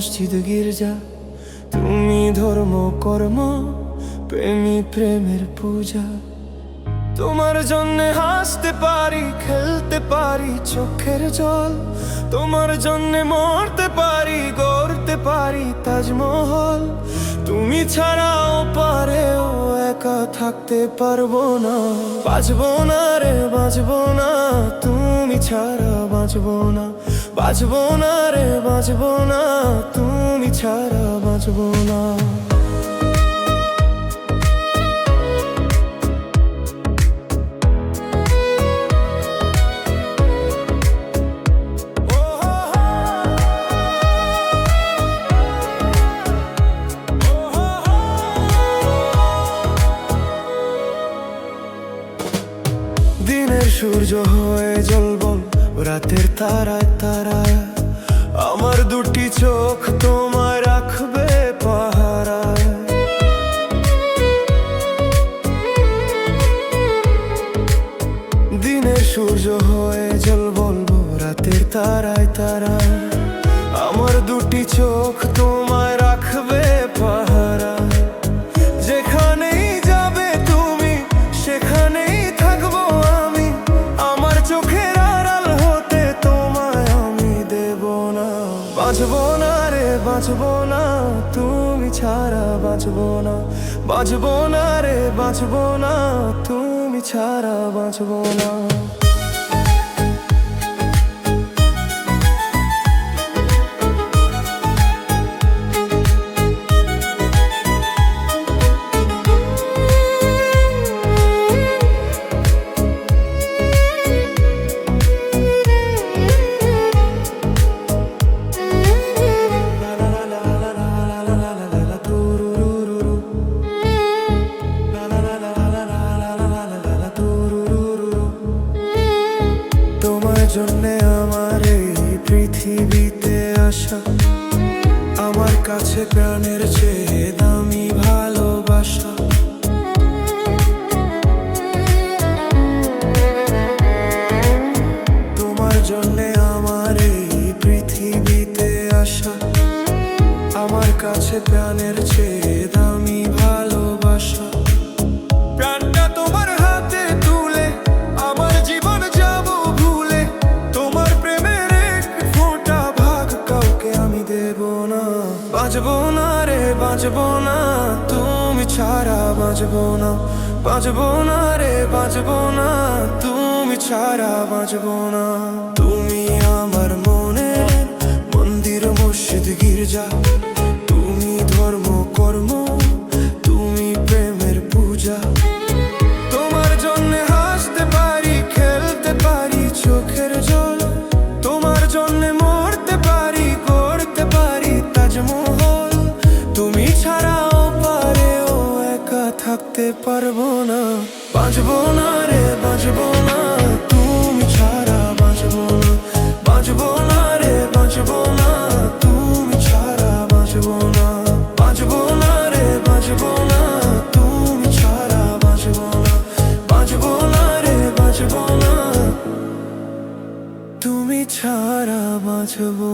মসজিদ গির্জা, তুমি ধর্ম কর্ম, প্রেমী প্রেমের পূজা। তোমার জন্যে হাসতে পারি, খেলতে পারি চোখের জল, তোমার জন্যে মরতে পারি, গড়তে পারি তাজমহল। তুমি ছাড়াও পারেও একা থাকতে পারবো না, বাঁচবো না রে বাঁচবো না, তুমি ছাড়া বাঁচবো না, বাঁচবো না রে বাঁচবো না, তুমি ছাড়া বাঁচবো না। দিনের সূর্য হয়ে জ্বলবো রাতের তারায় তারায়, আমার দুটি চোখ তোমায় রাখবে পাহারায়। দিনের সূর্য হয়ে জ্বলবো রাতের তারায় তারায়, আমার দুটি চোখ তোমায় রাখবে পাহারায়। যেখানেই যাবে তুমি সেখানেই থাকবো আমি, আমার চোখের আড়াল হতে তোমায় আমি দেব না। বাঁচবো না রে বাঁচবো না, তুমি ছাড়া বাঁচবো না, বাঁচবো না রে বাঁচবো না, তুমি ছাড়া বাঁচবো না। তোমার জন্যে আমার এই পৃথিবীতে আসা, আমার কাছে প্রাণের চেয়ে দামি ভালোবাসা। তোমার জন্যে আমার এই পৃথিবীতে আসা, আমার কাছে প্রাণের চেয়ে দামি ভালোবাসা। প্রাণটা তোমার হাতে তুলে আমার জীবন যাব ভুলে, তোমার প্রেমের এক ফোঁটা ভাগ কাউকে আমি দেব না। বাঁচবো না রে বাঁচবো না, তুমি ছাড়া বাঁচবো না, বাঁচবো না রে বাঁচবো না, তুমি ছাড়া বাঁচবো না। তুমি আমার মনের মন্দির মসজিদ গির্জা, তুমি ধর্ম কর্ম, তুমি প্রেমের পূজা। তোমার জন্যে হাসতে পারি, খেলতে পারি চোখের জল, তোমার জন্যে মরতে পারি, গড়তে পারি তাজমহল। তুমি ছাড়াও পারেও একা থাকতে পারবো না, বাঁচবো না রে বাঁচবো না, তুমি ছাড়া বাঁচবো না, বাঁচবো না রে বাঁচবো না, তুমি ছাড়া বাঁচবো না, বাঁচবো না রে বাঁচবো না, তুমি ছাড়া বাঁচবো না, বাঁচবো না রে বাঁচবো না, তুমি ছাড়া বাঁচবো